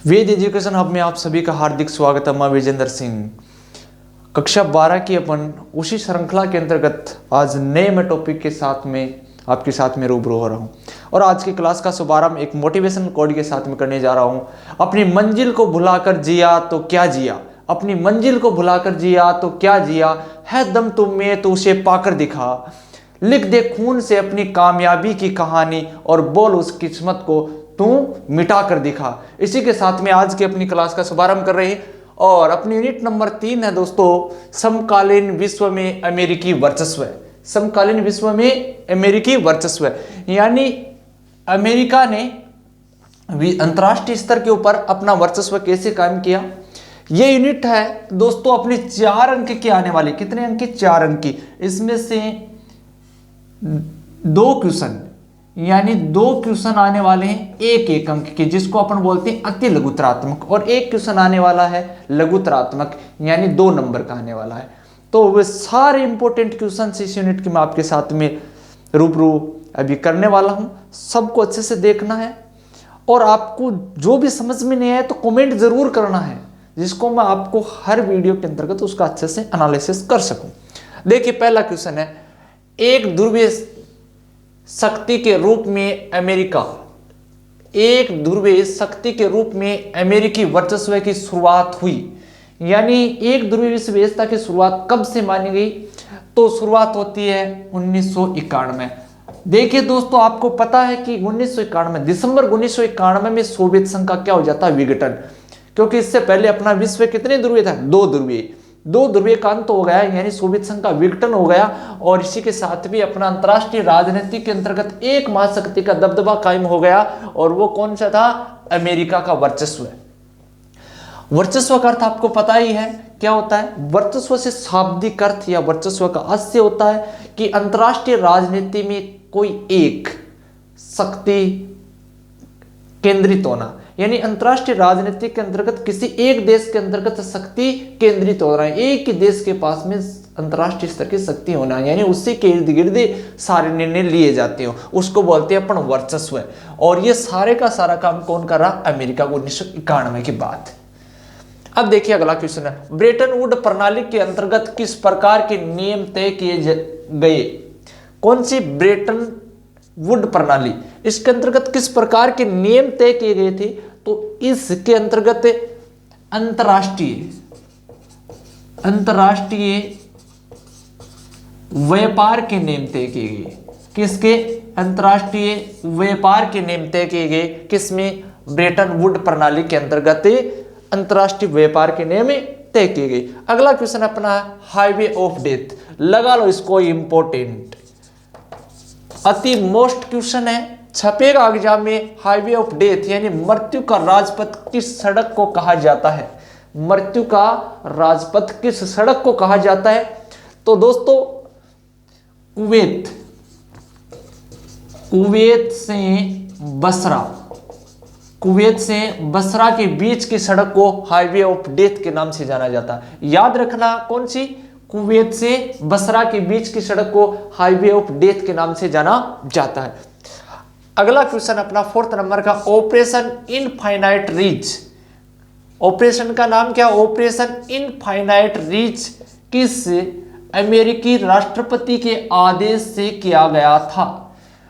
वेद education hub में आप सभी का हार्दिक स्वागत है। मैं विजेंद्र सिंह। कक्षा 12 की अपन उसी श्रृंखला के अंतर्गत आज नए मैं टॉपिक के साथ में आपके साथ में रूबरू हो रहा हूँ और आज की क्लास का शुभारंभ एक मोटिवेशन कोड के साथ में करने जा रहा हूँ। अपनी मंजिल को भुलाकर जिया तो क्या जिया, अपनी मंजिल को भुलाकर जिया तो क्या जिया, है दम तुम में तो उसे पाकर दिखा, लिख दे खून से अपनी कामयाबी की कहानी और बोल उस किस्मत को तू मिटा कर दिखा। इसी के साथ में आज की अपनी क्लास का शुभारंभ कर रहे हैं और अपनी यूनिट नंबर 3 है दोस्तों, समकालीन विश्व में अमेरिकी वर्चस्व। समकालीन विश्व में अमेरिकी वर्चस्व यानी अमेरिका ने अंतर्राष्ट्रीय स्तर के ऊपर अपना वर्चस्व कैसे कायम किया। ये यूनिट है दोस्तों अपनी 4 अंक की आने वाली। कितने अंक की? 4 अंक की। इसमें से 2 क्वेश्चन यानी 2 क्वेश्चन आने वाले हैं 1-1 अंक के, जिसको अपन बोलते हैं अति लघुतरात्मक, और 1 क्वेश्चन आने वाला है लघुतरात्मक यानी 2 नंबर का आने वाला है। तो वे सारे इंपॉर्टेंट क्वेश्चन इस यूनिट के मैं आपके साथ में रूबरू अभी करने वाला हूं। सबको अच्छे से देखना है और आपको जो भी समझ में नहीं आए तो कमेंट जरूर करना है, जिसको मैं आपको हर वीडियो के अंतर्गत उसका अच्छे से एनालिसिस कर सकूं। देखिए पहला क्वेश्चन है, एक ध्रुवीय शक्ति के रूप में अमेरिका, एक ध्रुवीय शक्ति के रूप में अमेरिकी वर्चस्व की शुरुआत हुई। यानी एक ध्रुवीय विश्व व्यवस्था की शुरुआत कब से मानी गई? तो शुरुआत होती है 1991। देखिए दोस्तों, आपको पता है कि 1991 दिसंबर 1991 में सोवियत संघ का क्या हो जाता है? विघटन। क्योंकि इससे पहले अपना विश्व कितने ध्रुवीय था? 2 ध्रुवीय। 2 ध्रुवीय का अंत हो गया यानी सोवियत संघ का विघटन हो गया और इसी के साथ भी अपना अंतरराष्ट्रीय राजनीति के अंतर्गत एक महाशक्ति का दबदबा कायम हो गया और वो कौन सा था? अमेरिका का वर्चस्व। वर्चस्व का अर्थ आपको पता ही है क्या होता है। वर्चस्व से शाब्दिक अर्थ या वर्चस्व का अर्थ से होता है कि अंतरराष्ट्रीय राजनीति में कोई एक शक्ति केंद्रित होना, यानी अंतरराष्ट्रीय राजनीति के अंतर्गत किसी एक देश के अंतर्गत शक्ति केंद्रित हो रहा है। एक ही देश के पास में अंतरराष्ट्रीय स्तर की शक्ति होना, यानी उसी के इर्द गिर्द सारे निर्णय लिए जाते हो, उसको बोलते हैं अपन वर्चस्व। और ये सारे का सारा काम कौन कर रहा? अमेरिका को 1991 के बाद। अब देखिए अगला क्वेश्चन है, ब्रेटन वुड प्रणाली के अंतर्गत किस प्रकार के नियम तय किए गए? कौन सी ब्रेटन वुड प्रणाली, इसके अंतर्गत किस प्रकार के नियम तय किए गए थे? तो इसके अंतर्गत अंतरराष्ट्रीय व्यापार के नियम तय किए गए। किसके? अंतरराष्ट्रीय व्यापार के नियम तय किए गए। किसमें? ब्रेटन वुड प्रणाली के अंतर्गत अंतरराष्ट्रीय व्यापार के नियम तय किए गए। अगला क्वेश्चन अपना हाईवे ऑफ डेथ, लगा लो इसको, इंपॉर्टेंट अति मोस्ट क्वेश्चन है, छपेगा एग्जाम में। हाईवे ऑफ डेथ यानी मृत्यु का राजपथ किस सड़क को कहा जाता है? मृत्यु का राजपथ किस सड़क को कहा जाता है? तो दोस्तों कुवैत से बसरा के बीच की सड़क को हाईवे ऑफ डेथ के नाम से जाना जाता है। याद रखना, कौन सी? कुवैत से बसरा के बीच की सड़क को हाईवे ऑफ डेथ के नाम से जाना जाता है। अगला क्वेश्चन अपना 4th नंबर का, ऑपरेशन इनफाइनाइट रीच। ऑपरेशन का नाम क्या? ऑपरेशन इनफाइनाइट रीच किस अमेरिकी राष्ट्रपति के आदेश से किया गया था?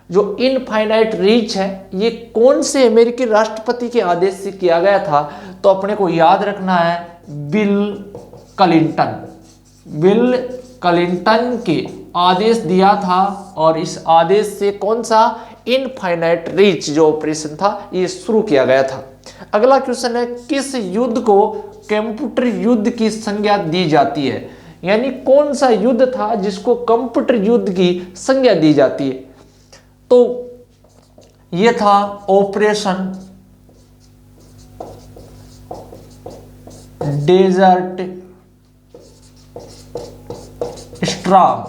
जो इनफाइनाइट रीच है ये कौन से अमेरिकी राष्ट्रपति के आदेश से किया गया था? तो अपने को याद रखना है बिल क्लिंटन के आदेश दिया था और इस आदेश से कौन सा इनफाइनाइट रीच जो ऑपरेशन था ये शुरू किया गया था। अगला क्वेश्चन है, किस युद्ध को कंप्यूटर युद्ध की संज्ञा दी जाती है? यानी कौन सा युद्ध था जिसको कंप्यूटर युद्ध की संज्ञा दी जाती है? तो यह था ऑपरेशन डेजर्ट स्टॉर्म।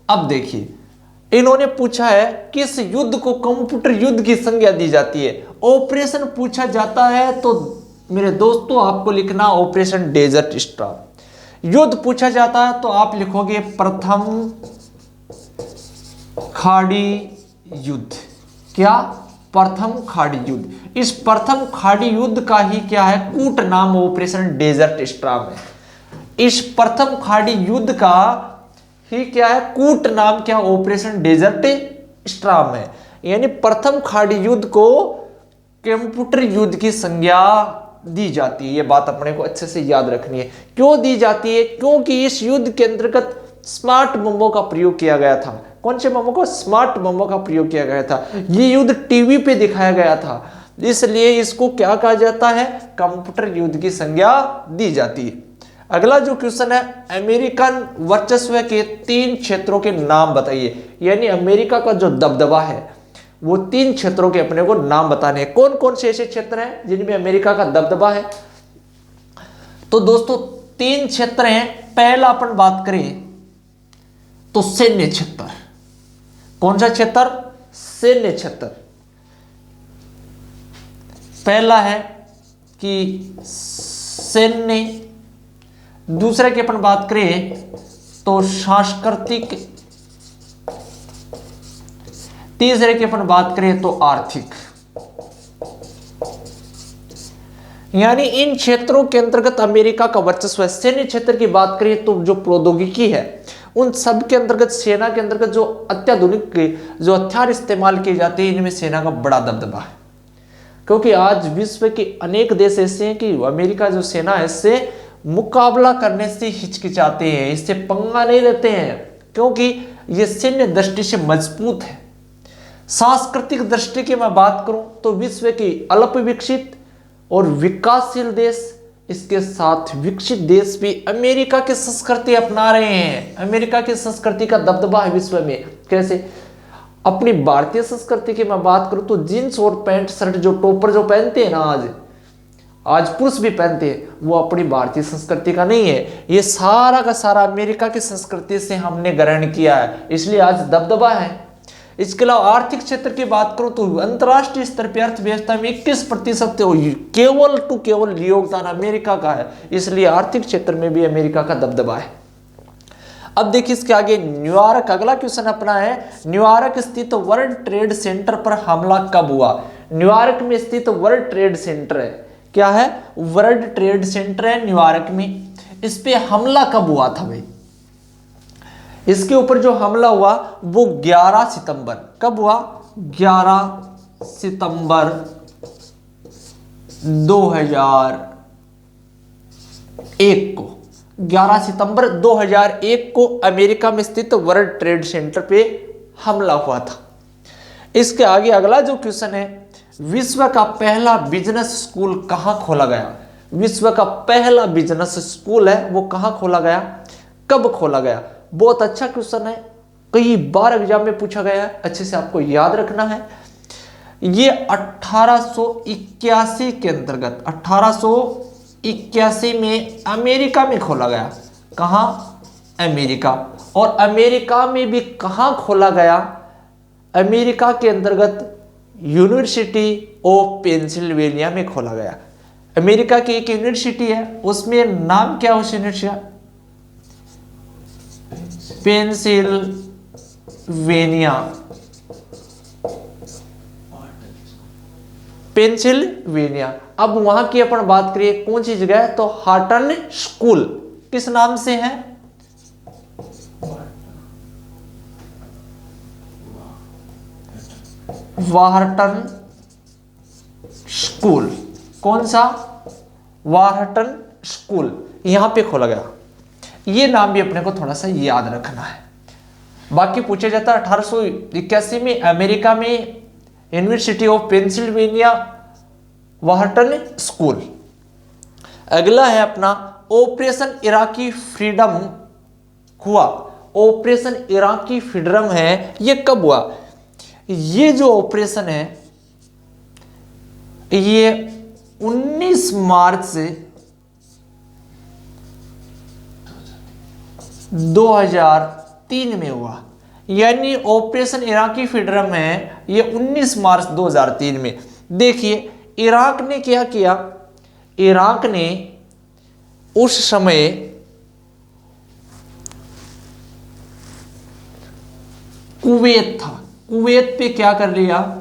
अब देखिए इन्होंने पूछा है किस युद्ध को कंप्यूटर युद्ध की संज्ञा दी जाती है। ऑपरेशन पूछा जाता है तो मेरे दोस्तों आपको लिखना ऑपरेशन डेजर्ट स्टॉर्म। युद्ध पूछा जाता है तो आप लिखोगे प्रथम खाड़ी युद्ध। क्या? प्रथम खाड़ी युद्ध। इस प्रथम खाड़ी युद्ध का ही क्या है, कूट नाम ऑपरेशन डेजर्ट स्टॉर्म है। इस प्रथम खाड़ी युद्ध का ही क्या है, कूट नाम क्या, ऑपरेशन डेजर्ट स्टॉर्म है। यानी प्रथम खाड़ी युद्ध को कंप्यूटर युद्ध की संज्ञा दी जाती है। ये बात अपने को अच्छे से याद रखनी है। क्यों दी जाती है, क्योंकि इस युद्ध के अंतर्गत स्मार्ट बमों का प्रयोग किया गया था। कौन से बमों को, स्मार्ट बमों का प्रयोग किया गया था। ये युद्ध टीवी पे दिखाया गया था, इसलिए इसको क्या कहा जाता है, कंप्यूटर युद्ध की संज्ञा दी जाती है। अगला जो क्वेश्चन है, अमेरिकन वर्चस्व के 3 क्षेत्रों के नाम बताइए। यानी अमेरिका का जो दबदबा है वो 3 क्षेत्रों के अपने को नाम बताने हैं। कौन कौन से ऐसे क्षेत्र हैं जिनमें अमेरिका का दबदबा है। तो दोस्तों 3 क्षेत्र हैं। पहला अपन बात करें तो सैन्य क्षेत्र। कौन सा क्षेत्र, सैन्य क्षेत्र। पहला है कि सैन्य। दूसरे की अपन बात करें तो सांस्कृतिक। तीसरे की अपन बात करें तो आर्थिक। यानी इन क्षेत्रों के अंतर्गत अमेरिका का वर्चस्व है। सैन्य क्षेत्र की बात करें तो जो प्रौद्योगिकी है उन सब के अंतर्गत, सेना के अंतर्गत जो अत्याधुनिक जो हथियार इस्तेमाल किए जाते हैं इनमें सेना का बड़ा दबदबा है। क्योंकि आज विश्व के अनेक देश ऐसे हैं कि अमेरिका जो सेना है इससे मुकाबला करने से हिचकिचाते हैं, इससे पंगा नहीं लेते हैं, क्योंकि ये सैन्य दृष्टि से मजबूत है। सांस्कृतिक दृष्टि की मैं बात करूं तो विश्व की अल्प विकसित और विकासशील देश, इसके साथ विकसित देश भी अमेरिका की संस्कृति अपना रहे हैं। अमेरिका की संस्कृति का दबदबा है विश्व में। कैसे, अपनी भारतीय संस्कृति की मैं बात करूं तो जींस और पैंट शर्ट जो टॉपर जो पहनते हैं ना, आज पुरुष भी पहनते हैं, वो अपनी भारतीय संस्कृति का नहीं है। ये सारा का सारा अमेरिका की संस्कृति से हमने ग्रहण किया है, इसलिए आज दबदबा है। इसके अलावा आर्थिक क्षेत्र की बात करूं तो अंतर्राष्ट्रीय स्तर पर अर्थव्यवस्था में 21% केवल योगदान अमेरिका का है, इसलिए आर्थिक क्षेत्र में भी अमेरिका का दबदबा है। अब देखिए इसके आगे न्यूयॉर्क, अगला क्वेश्चन अपना है, न्यूयॉर्क स्थित वर्ल्ड ट्रेड सेंटर पर हमला कब हुआ। न्यूयॉर्क में स्थित वर्ल्ड ट्रेड सेंटर है, क्या है, वर्ल्ड ट्रेड सेंटर है न्यूयॉर्क में। इस पे हमला कब हुआ था भाई, इसके ऊपर जो हमला हुआ वो 11 सितंबर, कब हुआ, 11 सितंबर 2001 को। 11 सितंबर 2001 को अमेरिका में स्थित वर्ल्ड ट्रेड सेंटर पे हमला हुआ था। इसके आगे अगला जो क्वेश्चन है, विश्व का पहला बिजनेस स्कूल कहां खोला गया। विश्व का पहला बिजनेस स्कूल है वो कहां खोला गया, कब खोला गया। बहुत अच्छा क्वेश्चन है, कई बार एग्जाम में पूछा गया है, अच्छे से आपको याद रखना है। ये 1881 के अंतर्गत 1881 में अमेरिका में खोला गया। कहां, अमेरिका। और अमेरिका में भी कहां खोला गया, अमेरिका के अंतर्गत यूनिवर्सिटी ऑफ पेंसिल्वेनिया में खोला गया। अमेरिका की एक यूनिवर्सिटी है, उसमें नाम क्या है उस यूनिवर्सिटी का, पेंसिल्वेनिया, पेंसिल्वेनिया। अब वहां की अपन बात करिए कौन सी जगह है, तो हार्टन स्कूल किस नाम से है, वार्टन स्कूल। कौन सा, वार्टन स्कूल, यहां पे खोला गया। ये नाम भी अपने को थोड़ा सा याद रखना है। बाकी पूछा जाता है 1881 में अमेरिका में university of Pennsylvania Wharton school. अगला है अपना ऑपरेशन इराकी फ्रीडम हुआ। ऑपरेशन इराकी फ्रीडम है, ये कब हुआ। ये जो ऑपरेशन है ये 19 मार्च से 2003 में हुआ। यानी ऑपरेशन इराकी फ्रीडम है ये 19 मार्च 2003 में। देखिए इराक ने क्या किया, इराक ने उस समय कुवैत था, कुवैत पे क्या कर लिया,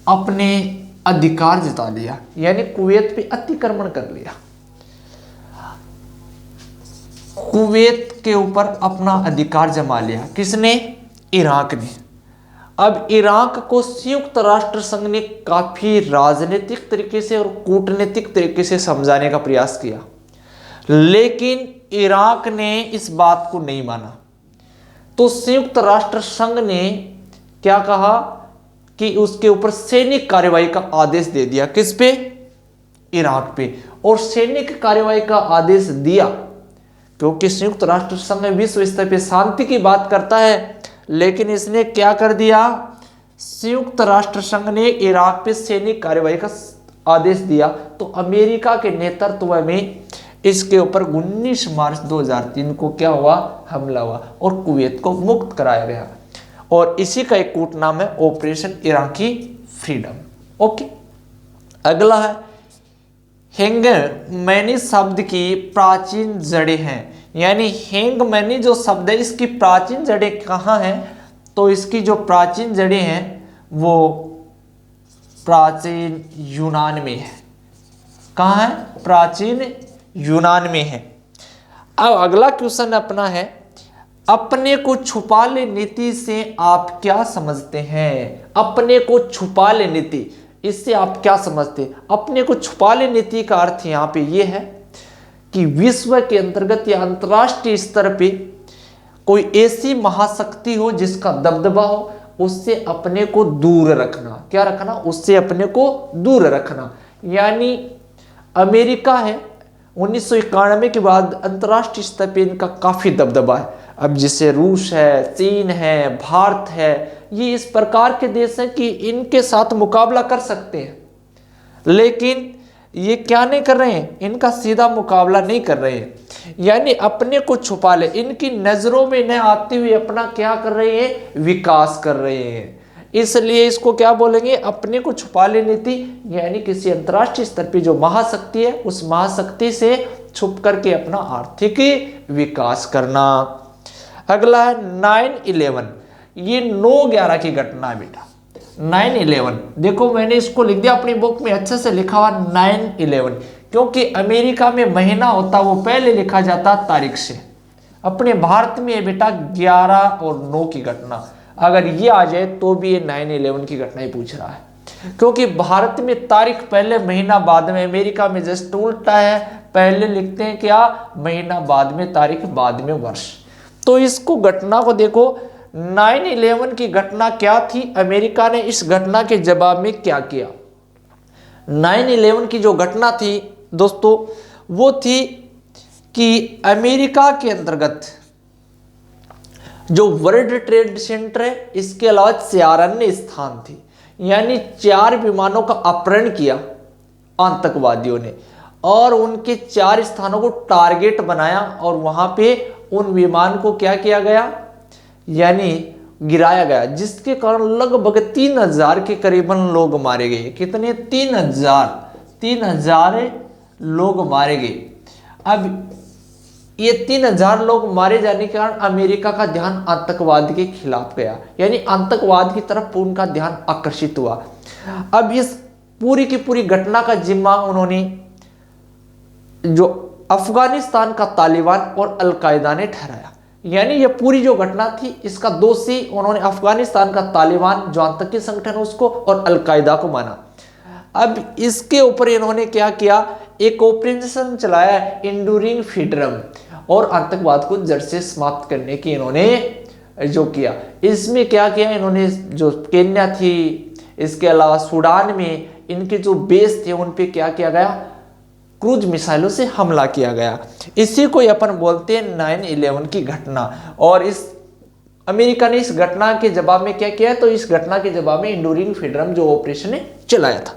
अपने अधिकार जता लिया, यानी कुवैत पे अतिक्रमण कर लिया। कुवैत के ऊपर अपना अधिकार जमा लिया। किसने? इराक ने। अब इराक को संयुक्त राष्ट्र संघ ने काफी राजनीतिक तरीके से और कूटनीतिक तरीके से समझाने का प्रयास किया, लेकिन इराक ने इस बात को नहीं माना। तो संयुक्त राष्ट्र संघ ने क्या कहा कि उसके ऊपर सैनिक कार्रवाई का आदेश दे दिया। किस पे? इराक पे। और सैनिक कार्रवाई का आदेश दिया क्योंकि संयुक्त राष्ट्र संघ विश्व स्तर पे शांति की बात करता है, लेकिन इसने क्या कर दिया? संयुक्त राष्ट्र संघ ने इराक पे सैनिक कार्रवाई का आदेश दिया, तो अमेरिका के नेतृत्व में इसके ऊपर 19 मार्च 2003 को क्या हुआ? हमला हुआ और कुवैत को मुक्त कराया गया। और इसी का एक कूट नाम है ऑपरेशन इराकी फ्रीडम। ओके, अगला है हैंगमैनी शब्द की प्राचीन जड़ें हैं, यानी हैंगमैनी जो शब्द है इसकी प्राचीन जड़ें कहाँ हैं? तो इसकी जो प्राचीन जड़ें हैं वो प्राचीन यूनान में है। कहाँ है? प्राचीन यूनान में है। अब अगला क्वेश्चन अपना है, अपने को छुपा ले नीति से आप क्या समझते हैं? अपने को छुपा ले नीति, इससे आप क्या समझते हैं? अपने को छुपा ले नीति का अर्थ यहाँ पे ये है कि विश्व के अंतर्गत या अंतर्राष्ट्रीय स्तर पे कोई ऐसी महाशक्ति हो जिसका दबदबा हो, उससे अपने को दूर रखना। क्या रखना? उससे अपने को दूर रखना। यानी अमेरिका है, 1991 के बाद अंतर्राष्ट्रीय स्तर पे इनका काफी दबदबा है। अब जैसे रूस है, चीन है, भारत है, ये इस प्रकार के देश हैं कि इनके साथ मुकाबला कर सकते हैं, लेकिन ये क्या नहीं कर रहे हैं? इनका सीधा मुकाबला नहीं कर रहे हैं। यानी अपने को छुपा ले, इनकी नजरों में न आते हुए अपना क्या कर रहे हैं? विकास कर रहे हैं। इसलिए इसको क्या बोलेंगे? अपने को छुपा ले नीति, यानी किसी अंतर्राष्ट्रीय स्तर पे जो महाशक्ति है उस महाशक्ति से छुप करके अपना आर्थिक विकास करना। अगला है 9/11। ये 9/11 की घटना है बेटा। 9/11 देखो, मैंने इसको लिख दिया अपनी बुक में अच्छे से लिखा हुआ 9/11, क्योंकि अमेरिका में महीना होता वो पहले लिखा जाता तारीख से। अपने भारत में है बेटा 11 और 9 की घटना। अगर ये आ जाए तो भी ये 9/11 की घटना ही पूछ रहा है, क्योंकि भारत में तारीख पहले महीना बाद में, अमेरिका में जस्ट उल्टा है, पहले लिखते हैं क्या? महीना, बाद में तारीख, बाद में वर्ष। तो इसको घटना को देखो, 9/11 की घटना क्या थी? अमेरिका ने इस घटना के जवाब में क्या किया? 9/11 की जो घटना थी दोस्तों वो थी कि अमेरिका के अंतर्गत जो वर्ल्ड ट्रेड सेंटर है, इसके अलावा 4 अन्य स्थान थे, यानी 4 विमानों का अपहरण किया आतंकवादियों ने और उनके 4 स्थानों को टारगेट बनाया और वहां पे उन विमान को क्या किया गया? यानी गिराया गया, जिसके कारण लगभग 3000 के करीबन लोग मारे गए। कितने? 3000 लोग मारे गए। अब ये 3000 लोग मारे जाने के कारण अमेरिका का ध्यान आतंकवाद के खिलाफ गया, यानी आतंकवाद की तरफ उनका ध्यान आकर्षित हुआ। अब इस पूरी की पूरी घटना का जिम्मा उन्होंने जो अफगानिस्तान का तालिबान और अलकायदा ने ठहराया। यानी ये पूरी जो घटना थी इसका दोषी उन्होंने अफगानिस्तान का तालिबान जो आतंकी संगठन उसको और अलकायदा को माना। अब इसके ऊपर इन्होंने क्या किया? एक ऑपरेशन चलाया इंड्यूरिंग फ्रीडम, और आतंकवाद को जड़ से समाप्त करने की इन्होंने जो किया। इसमें क्या किया इन्होंने? जो केन्या थी, इसके अलावा सूडान में इनके जो बेस थे उन पे क्या किया गया? क्रूज मिसाइलों से हमला किया गया। इसी को अपन बोलते हैं 9/11 की घटना। और इस अमेरिका ने इस घटना के जवाब में क्या किया? तो इस घटना के जवाब में इंड्यूरिंग फ्रीडम जो ऑपरेशन ने चलाया था।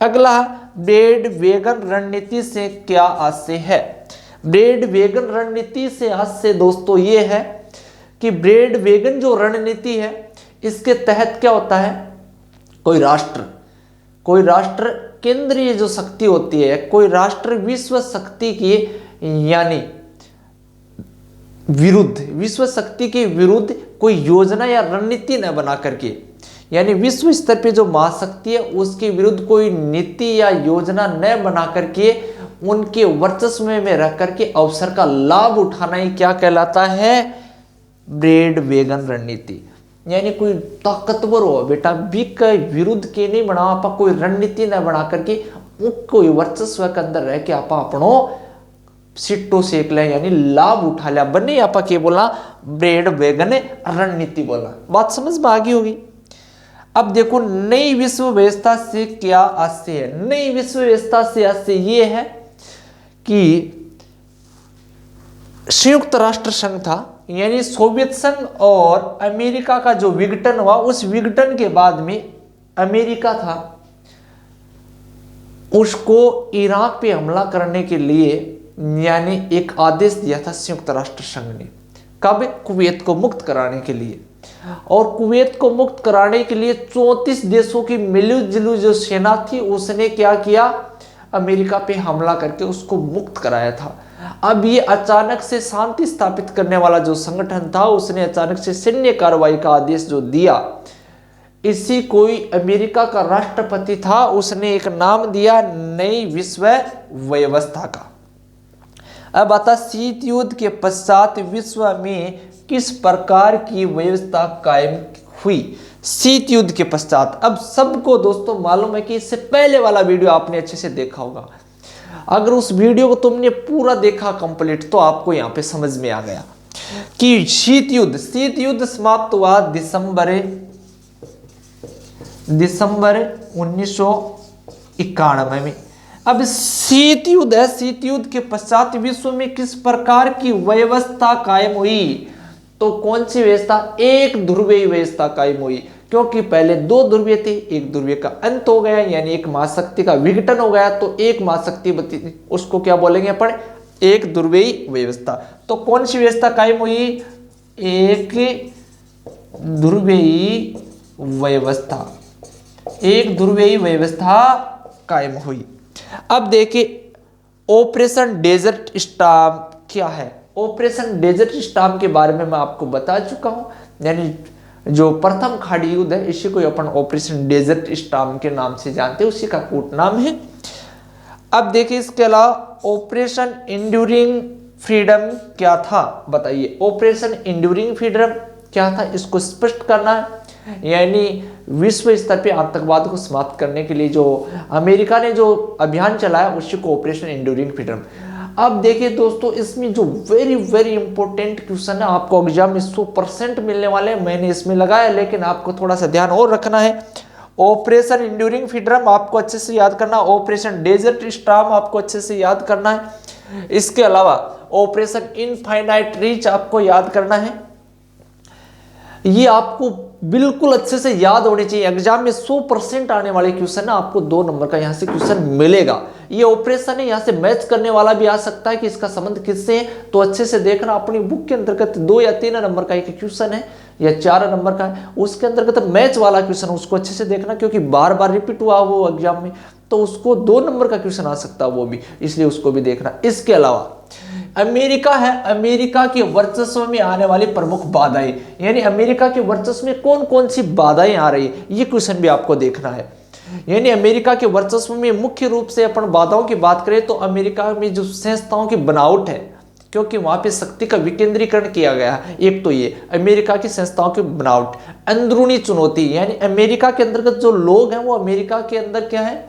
अगला, ब्रेड वेगन रणनीति से क्या आशय है? ब्रेड वेगन रणनीति से आशय दोस्तों ये है कि ब्रेड वेगन जो रणनीति है इसके तहत क्या होता है? कोई राष्ट्र केंद्रीय जो शक्ति होती है, कोई राष्ट्र विश्व शक्ति की यानी विरुद्ध, विश्व शक्ति के विरुद्ध कोई योजना या रणनीति न बना करके, यानी विश्व स्तर पे जो महाशक्ति है उसके विरुद्ध कोई नीति या योजना न बना करके उनके वर्चस्व में रह करके अवसर का लाभ उठाना ही क्या कहलाता है? ब्रेड वेगन रणनीति। यानी कोई ताकतवर हो बेटा भी के विरुद्ध के नहीं बना, आप कोई रणनीति न बना करके कोई वर्चस्व के अंदर रह के आप अपनो सिट्टो सेक ले, यानी लाभ उठा लिया बने आप के बोला ब्रेड वेगन रणनीति बोला। बात समझ में आ गई होगी। अब देखो नई विश्व व्यवस्था से क्या आशय है? नई विश्व व्यवस्था से आशय ये है कि संयुक्त राष्ट्र संघ था, यानी सोवियत संघ और अमेरिका का जो विघटन हुआ, उस विघटन के बाद में अमेरिका था, उसको इराक पे हमला करने के लिए यानी एक आदेश दिया था संयुक्त राष्ट्र संघ ने। कब? कुवैत को मुक्त कराने के लिए। और कुवैत को मुक्त कराने के लिए 34 देशों की मिलजुली जो सेना थी उसने क्या किया? अमेरिका पे हमला करके उसको मुक्त कराया था। अब ये अचानक से शांति स्थापित करने वाला जो संगठन था उसने अचानक से सैन्य कार्रवाई का आदेश जो दिया, इसी कोई अमेरिका का राष्ट्रपति था उसने एक नाम दिया नई विश्व व्यवस्था का। अब आता शीत युद्ध के पश्चात विश्व में किस प्रकार की व्यवस्था कायम हुई? शीत युद्ध के पश्चात। अब सबको दोस्तों मालूम है कि इससे पहले वाला वीडियो आपने अच्छे से देखा होगा। अगर उस वीडियो को तुमने पूरा देखा कंप्लीट तो आपको यहाँ पे समझ में आ गया कि शीत युद्ध समाप्त हुआ दिसंबर 1991 में। अब शीत युद्ध है, शीत युद्ध के पश्चात विश्व में किस प्रकार की व्यवस्था कायम हुई? तो कौन सी व्यवस्था? एक ध्रुवीय व्यवस्था कायम हुई, क्योंकि पहले दो ध्रुवीय थे, एक ध्रुवीय का अंत हो गया, यानी एक महाशक्ति का विघटन हो गया, तो एक महाशक्ति बची, उसको क्या बोलेंगे अपन? एक ध्रुवीय व्यवस्था। तो कौन सी व्यवस्था कायम हुई? एक ध्रुवीय व्यवस्था, एक ध्रुवीय व्यवस्था कायम हुई। अब देखिए ऑपरेशन डेजर्ट स्टॉर्म क्या है? ऑपरेशन डेजर्ट स्टॉर्म के बारे में मैं आपको बता चुका हूं, यानी जो प्रथम खाड़ी युद्ध है इसी को अपन ऑपरेशन डेजर्ट स्टॉर्म के नाम से जानते हैं, उसी का कोड नाम है। अब देखिए इसके अलावा ऑपरेशन एंड्यूरिंग फ्रीडम क्या था? बताइए ऑपरेशन एंड्यूरिंग फ्रीडम क्या था? इसको स्पष्ट करना है। यानी विश्व स्तर पे आतंकवाद को समाप्त करने के लिए जो अमेरिका ने जो अभियान चलाया उसी को ऑपरेशन एंड्यूरिंग फ्रीडम। अब देखिए दोस्तों इसमें जो वेरी वेरी इंपॉर्टेंट क्वेश्चन है आपको एग्जाम में 100% मिलने वाले हैं, मैंने इसमें लगाया, लेकिन आपको थोड़ा सा ध्यान और रखना है। ऑपरेशन एंड्यूरिंग फ्रीडम आपको अच्छे से याद करना, ऑपरेशन डेजर्ट स्टॉर्म आपको अच्छे से याद करना है। इसके अलावा ऑपरेशन इनफाइनाइट रीच आपको याद करना है। ये आपको बिल्कुल अच्छे से याद होनी चाहिए। एग्जाम में 100% आने वाले क्वेश्चन है, आपको 2 नंबर का यहाँ से क्वेश्चन मिलेगा। ये ऑपरेशन है, यहाँ से मैच करने वाला भी आ सकता है कि इसका संबंध किससे है, तो अच्छे से देखना। अपनी बुक के अंतर्गत 2 या 3 नंबर का एक क्वेश्चन है या 4 नंबर का है, उसके अंतर्गत मैच वाला क्वेश्चन उसको अच्छे से देखना, क्योंकि बार बार रिपीट हुआ वो एग्जाम में, तो उसको 2 नंबर का क्वेश्चन आ सकता है वो भी, इसलिए उसको भी देखना। इसके अलावा अमेरिका है, अमेरिका के वर्चस्व में आने वाली प्रमुख बाधाएं, यानी अमेरिका के वर्चस्व में कौन कौन सी बाधाएं आ रही है, ये क्वेश्चन भी आपको देखना है। यानी अमेरिका के वर्चस्व में मुख्य रूप से अपन बाधाओं की बात करें तो अमेरिका में जो संस्थाओं की बनावट है, क्योंकि वहां पे शक्ति का विकेंद्रीकरण किया गया है। एक तो ये अमेरिका की संस्थाओं की बनावट, अंदरूनी चुनौती, यानी अमेरिका के अंतर्गत जो लोग हैं वो अमेरिका के अंदर क्या है,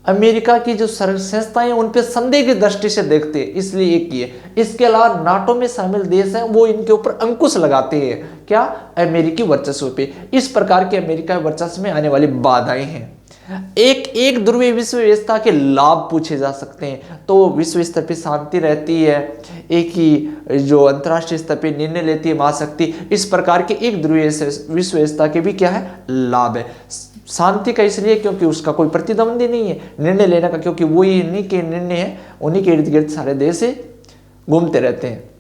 अमेरिका की जो संस्थाएं उन पे संदेह की दृष्टि से देखते हैं, इसलिए एक ये। इसके अलावा नाटो में शामिल देश हैं वो इनके ऊपर अंकुश लगाते हैं, क्या, अमेरिकी वर्चस्व पे। इस प्रकार के अमेरिका वर्चस्व में आने वाली बाधाएं हैं। एक ध्रुवीय विश्व व्यवस्था के लाभ पूछे जा सकते हैं, तो विश्व स्तर पे शांति रहती है, एक ही जो अंतर्राष्ट्रीय स्तर पे निर्णय लेती है महाशक्ति, इस प्रकार के एक ध्रुवीय विश्व व्यवस्था के भी क्या है, लाभ है। शांति का इसलिए क्योंकि उसका कोई प्रतिद्वंदी नहीं है, निर्णय लेने का, क्योंकि वो ही इन्हीं के निर्णय है, उन्हीं के इर्द गिर्द सारे देश घूमते रहते हैं।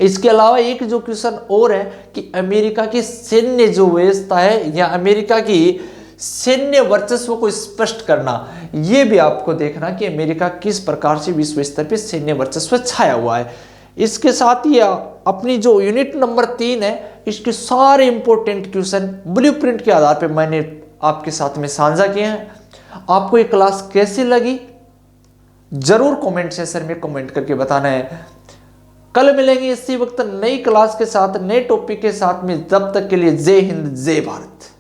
इसके अलावा एक जो क्वेश्चन और है कि अमेरिका की सैन्य जो व्यवस्था है या अमेरिका की सैन्य वर्चस्व को स्पष्ट करना, ये भी आपको देखना कि अमेरिका किस प्रकार से विश्व स्तर पर सैन्य वर्चस्व छाया हुआ है। इसके साथ ही अपनी जो यूनिट नंबर 3 है, इसके सारे इंपॉर्टेंट क्वेश्चन ब्लूप्रिंट के आधार पर मैंने आपके साथ में साझा किए हैं। आपको ये क्लास कैसी लगी जरूर कमेंट सेक्शन में कमेंट करके बताना है। कल मिलेंगे इसी वक्त नई क्लास के साथ, नए टॉपिक के साथ में। तब तक के लिए जय हिंद, जय भारत।